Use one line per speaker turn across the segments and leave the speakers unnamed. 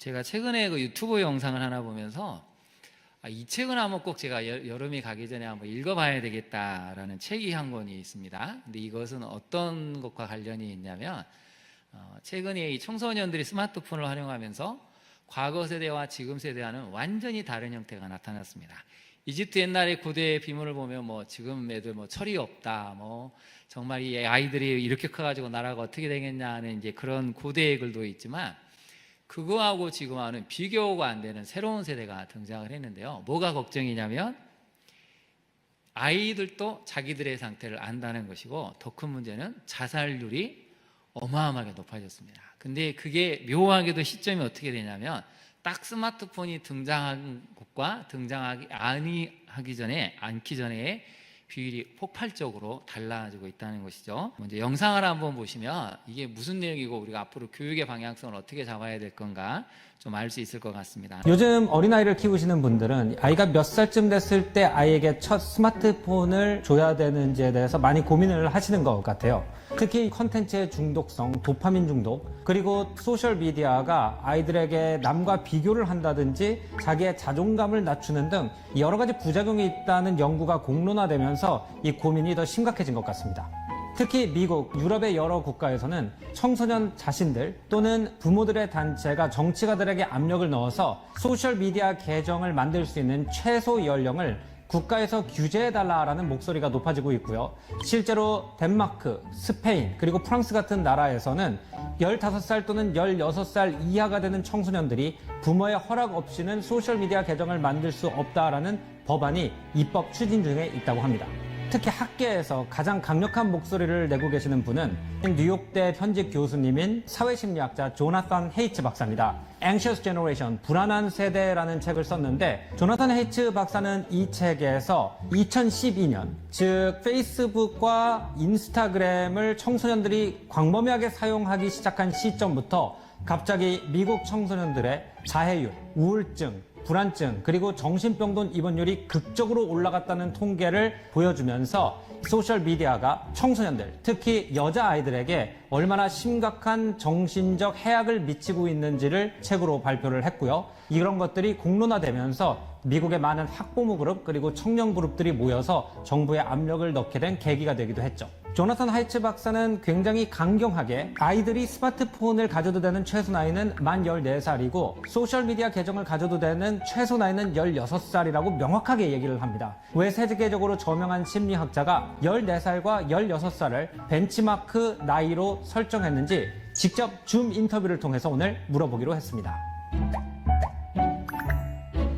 제가 최근에 그 유튜브 영상을 하나 보면서 이 책은 한번 꼭 제가 여름이 가기 전에 한번 읽어봐야 되겠다라는 책이 한 권이 있습니다. 근데 이것은 어떤 것과 관련이 있냐면 최근에 이 청소년들이 스마트폰을 활용하면서 과거 세대와 지금 세대와는 완전히 다른 형태가 나타났습니다. 이집트 옛날의 고대의 비문을 보면 지금 애들 철이 없다, 정말 이 아이들이 이렇게 커가지고 나라가 어떻게 되겠냐는 이제 그런 고대의 글도 있지만 그거하고 지금하고는 비교가 안 되는 새로운 세대가 등장을 했는데요. 뭐가 걱정이냐면 아이들도 자기들의 상태를 안다는 것이고 더 큰 문제는 자살률이 어마어마하게 높아졌습니다. 근데 그게 묘하게도 시점이 어떻게 되냐면 딱 스마트폰이 등장한 것과 등장하기 않기 전에 비율이 폭발적으로 달라지고 있다는 것이죠. 먼저 영상을 한번 보시면 이게 무슨 내용이고 우리가 앞으로 교육의 방향성을 어떻게 잡아야 될 건가 좀 알 수 있을 것 같습니다.
요즘 어린아이를 키우시는 분들은 아이가 몇 살쯤 됐을 때 아이에게 첫 스마트폰을 줘야 되는지에 대해서 많이 고민을 하시는 것 같아요. 특히 컨텐츠의 중독성, 도파민 중독, 그리고 소셜미디어가 아이들에게 남과 비교를 한다든지 자기의 자존감을 낮추는 등 여러 가지 부작용이 있다는 연구가 공론화되면서 이 고민이 더 심각해진 것 같습니다. 특히 미국, 유럽의 여러 국가에서는 청소년 자신들 또는 부모들의 단체가 정치가들에게 압력을 넣어서 소셜미디어 계정을 만들 수 있는 최소 연령을 국가에서 규제해달라라는 목소리가 높아지고 있고요. 실제로 덴마크, 스페인, 그리고 프랑스 같은 나라에서는 15살 또는 16살 이하가 되는 청소년들이 부모의 허락 없이는 소셜미디어 계정을 만들 수 없다라는 법안이 입법 추진 중에 있다고 합니다. 특히 학계에서 가장 강력한 목소리를 내고 계시는 분은 뉴욕대 현직 교수님인 사회심리학자 조나탄 헤이츠 박사입니다. Anxious Generation, 불안한 세대라는 책을 썼는데 조나탄 헤이츠 박사는 이 책에서 2012년, 즉 페이스북과 인스타그램을 청소년들이 광범위하게 사용하기 시작한 시점부터 갑자기 미국 청소년들의 자해율, 우울증, 불안증, 그리고 정신병동 입원율이 극적으로 올라갔다는 통계를 보여주면서 소셜미디어가 청소년들, 특히 여자아이들에게 얼마나 심각한 정신적 해악을 미치고 있는지를 책으로 발표를 했고요. 이런 것들이 공론화되면서 미국의 많은 학부모 그룹 그리고 청년 그룹들이 모여서 정부에 압력을 넣게 된 계기가 되기도 했죠. 조나탄 하이츠 박사는 굉장히 강경하게 아이들이 스마트폰을 가져도 되는 최소 나이는 만 14살이고 소셜미디어 계정을 가져도 되는 최소 나이는 16살이라고 명확하게 얘기를 합니다. 왜 세계적으로 저명한 심리학자가 14살과 16살을 벤치마크 나이로 설정했는지 직접 줌 인터뷰를 통해서 오늘 물어보기로 했습니다.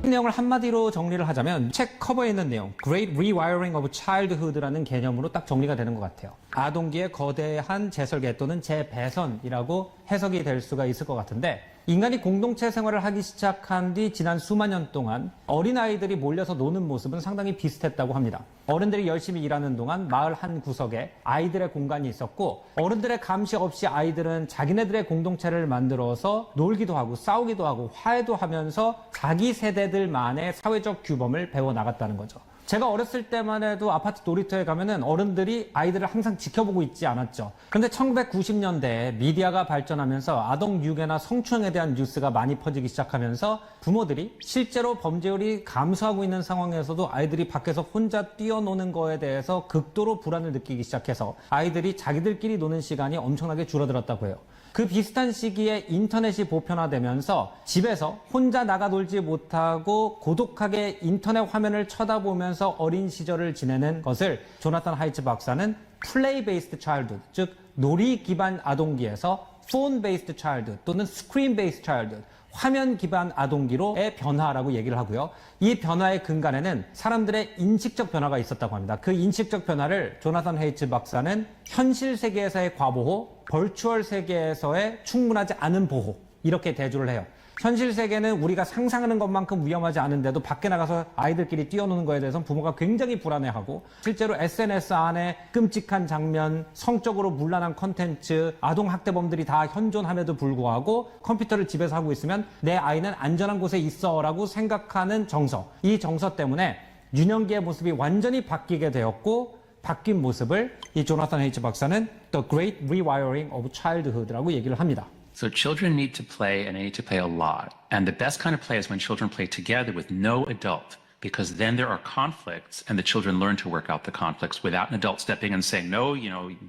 내용을 한마디로 정리를 하자면 책 커버에 있는 내용 Great Rewiring of Childhood라는 개념으로 딱 정리가 되는 것 같아요. 아동기의 거대한 재설계 또는 재배선이라고 해석이 될 수가 있을 것 같은데 인간이 공동체 생활을 하기 시작한 뒤 지난 수만 년 동안 어린아이들이 몰려서 노는 모습은 상당히 비슷했다고 합니다. 어른들이 열심히 일하는 동안 마을 한 구석에 아이들의 공간이 있었고 어른들의 감시 없이 아이들은 자기네들의 공동체를 만들어서 놀기도 하고 싸우기도 하고 화해도 하면서 자기 세대들만의 사회적 규범을 배워나갔다는 거죠. 제가 어렸을 때만 해도 아파트 놀이터에 가면은 어른들이 아이들을 항상 지켜보고 있지 않았죠. 그런데 1990년대에 미디어가 발전하면서 아동 유괴나 성추행에 대한 뉴스가 많이 퍼지기 시작하면서 부모들이 실제로 범죄율이 감소하고 있는 상황에서도 아이들이 밖에서 혼자 뛰어노는 거에 대해서 극도로 불안을 느끼기 시작해서 아이들이 자기들끼리 노는 시간이 엄청나게 줄어들었다고 해요. 그 비슷한 시기에 인터넷이 보편화되면서 집에서 혼자 나가 놀지 못하고 고독하게 인터넷 화면을 쳐다보면서 어린 시절을 지내는 것을 조나탄 하이츠 박사는 플레이 베이스드 차일드후드, 즉 놀이 기반 아동기에서 폰 베이스드 차일드후드 또는 스크린 베이스드 차일드후드, 화면 기반 아동기로의 변화라고 얘기를 하고요. 이 변화의 근간에는 사람들의 인식적 변화가 있었다고 합니다. 그 인식적 변화를 조나탄 헤이츠 박사는 현실 세계에서의 과보호, 벌추얼 세계에서의 충분하지 않은 보호, 이렇게 대조를 해요. 현실 세계는 우리가 상상하는 것만큼 위험하지 않은데도 밖에 나가서 아이들끼리 뛰어노는 거에 대해서는 부모가 굉장히 불안해하고 실제로 SNS 안에 끔찍한 장면, 성적으로 문란한 컨텐츠, 아동학대범들이 다 현존함에도 불구하고 컴퓨터를 집에서 하고 있으면 내 아이는 안전한 곳에 있어 라고 생각하는 정서, 이 정서 때문에 유년기의 모습이 완전히 바뀌게 되었고 바뀐 모습을 이 조나탄 헤이츠 박사는 The Great Rewiring of Childhood라고 얘기를 합니다.
So children need to play and they need to play a lot. And the best kind of play is when children play together with no adult, because then there are conflicts and the children learn to work out the conflicts without an adult stepping in and saying, no,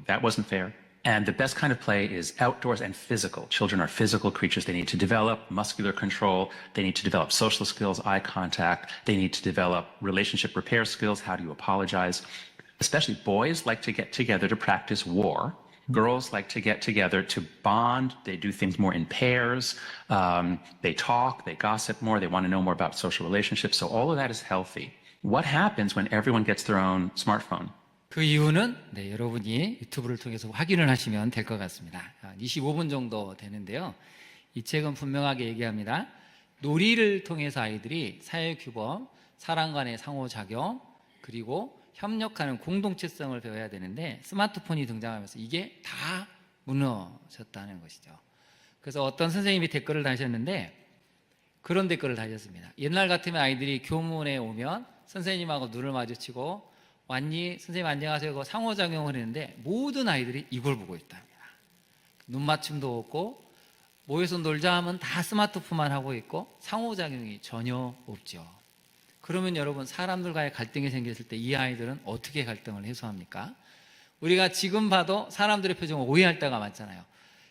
that wasn't fair. And the best kind of play is outdoors and physical. Children are physical creatures. They need to develop muscular control. They need to develop social skills, eye contact. They need to develop relationship repair skills. How do you apologize? Especially boys like to get together to practice war. Girls like to get together to bond. They do things more in pairs. They talk, they gossip more. They want to know more about social relationships. So all of that is healthy. What happens when everyone gets their own smartphone?
그 이유는 여러분이 유튜브를 통해서 확인을 하시면 될 것 같습니다. 25분 정도 되는데요. 이 책은 분명하게 얘기합니다. 놀이를 통해서 아이들이 사회규범, 사람 간의 상호작용, 그리고 협력하는 공동체성을 배워야 되는데 스마트폰이 등장하면서 이게 다 무너졌다는 것이죠. 그래서 어떤 선생님이 댓글을 다셨는데 그런 댓글을 다셨습니다. 옛날 같으면 아이들이 교문에 오면 선생님하고 눈을 마주치고 왔니? 선생님 안녕하세요. 그 상호작용을 했는데 모든 아이들이 이걸 보고 있답니다. 눈 맞춤도 없고 모여서 놀자 하면 다 스마트폰만 하고 있고 상호작용이 전혀 없죠. 그러면 여러분 사람들과의 갈등이 생겼을 때 이 아이들은 어떻게 갈등을 해소합니까? 우리가 지금 봐도 사람들의 표정을 오해할 때가 많잖아요.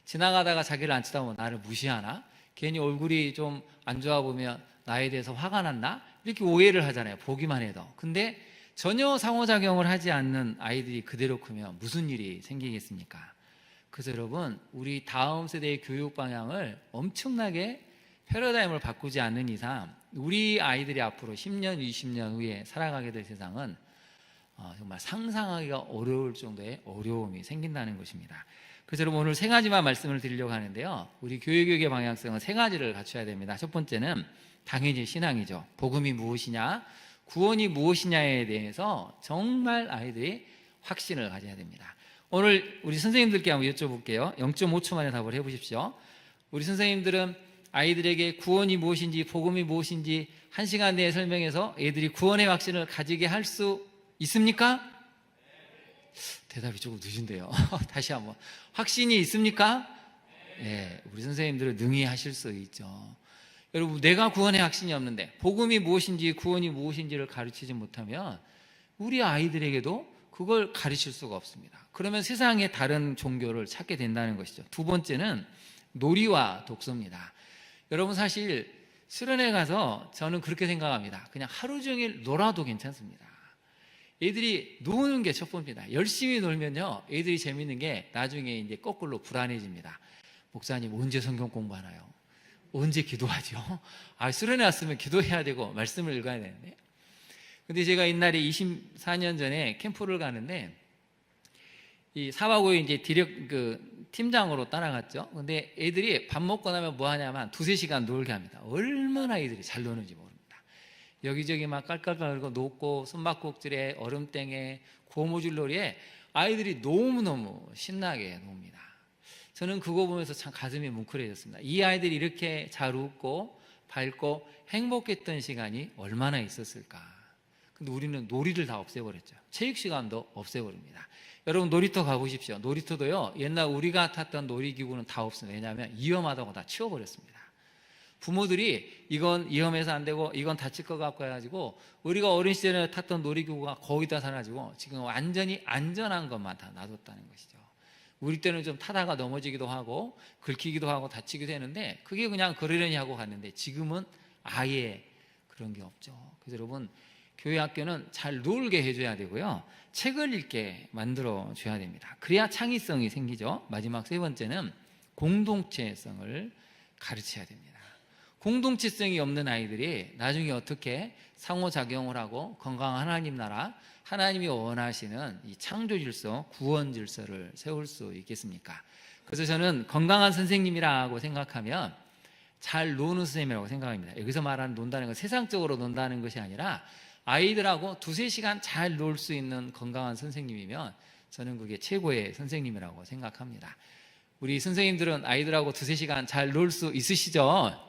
지나가다가 자기를 안 쳐다보면 나를 무시하나? 괜히 얼굴이 좀 안 좋아 보면 나에 대해서 화가 났나? 이렇게 오해를 하잖아요. 보기만 해도. 근데 전혀 상호작용을 하지 않는 아이들이 그대로 크면 무슨 일이 생기겠습니까? 그래서 여러분 우리 다음 세대의 교육 방향을 엄청나게 패러다임을 바꾸지 않는 이상 우리 아이들이 앞으로 10년, 20년 후에 살아가게 될 세상은 정말 상상하기가 어려울 정도의 어려움이 생긴다는 것입니다. 그래서 여러분 오늘 세 가지만 말씀을 드리려고 하는데요. 우리 교육의 방향성은 세 가지를 갖춰야 됩니다. 첫 번째는 당연히 신앙이죠. 복음이 무엇이냐, 구원이 무엇이냐에 대해서 정말 아이들이 확신을 가져야 됩니다. 오늘 우리 선생님들께 한번 여쭤볼게요. 0.5초 만에 답을 해보십시오. 우리 선생님들은 아이들에게 구원이 무엇인지 복음이 무엇인지 1시간 내에 설명해서 애들이 구원의 확신을 가지게 할 수 있습니까? 대답이 조금 늦은데요. 다시 한번. 확신이 있습니까? 네, 우리 선생님들은 능히 하실 수 있죠. 여러분 내가 구원의 확신이 없는데 복음이 무엇인지 구원이 무엇인지를 가르치지 못하면 우리 아이들에게도 그걸 가르칠 수가 없습니다. 그러면 세상에 다른 종교를 찾게 된다는 것이죠. 두 번째는 놀이와 독서입니다. 여러분 사실 수련회 가서 저는 그렇게 생각합니다. 그냥 하루 종일 놀아도 괜찮습니다. 애들이 노는 게 첫 번째입니다. 열심히 놀면요 애들이 재밌는 게 나중에 이제 거꾸로 불안해집니다. 목사님 언제 성경 공부하나요? 언제 기도하죠? 수련회 왔으면 기도해야 되고 말씀을 읽어야 되는데. 근데 제가 옛날에 24년 전에 캠프를 가는데 이 4박 5일 이제 팀장으로 따라갔죠. 근데 애들이 밥 먹고 나면 뭐 하냐면 2-3시간 놀게 합니다. 얼마나 애들이 잘 노는지 모릅니다. 여기저기 막 깔깔깔거리고 녹고 숨바꼭질에 얼음땡에 고무줄놀이에 아이들이 너무너무 신나게 놉니다. 저는 그거 보면서 참 가슴이 뭉클해졌습니다. 이 아이들이 이렇게 잘 웃고 밝고 행복했던 시간이 얼마나 있었을까. 근데 우리는 놀이를 다 없애버렸죠. 체육 시간도 없애버립니다. 여러분 놀이터 가보십시오. 놀이터도요 옛날 우리가 탔던 놀이기구는 다 없습니다. 왜냐하면 위험하다고 다 치워버렸습니다. 부모들이 이건 위험해서 안 되고 이건 다칠 것 같고 해가지고 우리가 어린 시절에 탔던 놀이기구가 거의 다 사라지고 지금 완전히 안전한 것만 다 놔뒀다는 것이죠. 우리 때는 좀 타다가 넘어지기도 하고 긁히기도 하고 다치기도 했는데 그게 그냥 그러려니 하고 갔는데 지금은 아예 그런 게 없죠. 그래서 여러분 교회 학교는 잘 놀게 해줘야 되고요. 책을 읽게 만들어 줘야 됩니다. 그래야 창의성이 생기죠. 마지막 세 번째는 공동체성을 가르쳐야 됩니다. 공동체성이 없는 아이들이 나중에 어떻게 상호작용을 하고 건강한 하나님 나라, 하나님이 원하시는 이 창조 질서, 구원 질서를 세울 수 있겠습니까? 그래서 저는 건강한 선생님이라고 생각하면 잘 노는 선생님이라고 생각합니다. 여기서 말하는 논다는 건 세상적으로 논다는 것이 아니라 아이들하고 2-3시간 잘 놀 수 있는 건강한 선생님이면 저는 그게 최고의 선생님이라고 생각합니다. 우리 선생님들은 아이들하고 2-3시간 잘 놀 수 있으시죠?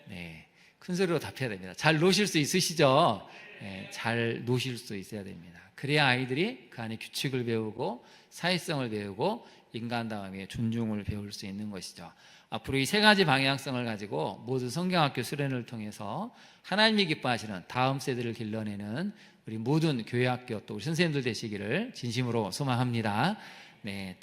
네, 큰 소리로 답해야 됩니다. 잘 노실 수 있으시죠? 네, 잘 노실 수 있어야 됩니다. 그래야 아이들이 그 안에 규칙을 배우고 사회성을 배우고 인간다움의 존중을 배울 수 있는 것이죠. 앞으로 이 세 가지 방향성을 가지고 모두 성경학교 수련을 통해서 하나님이 기뻐하시는 다음 세대를 길러내는 우리 모든 교회학교 또 우리 선생님들 되시기를 진심으로 소망합니다. 네,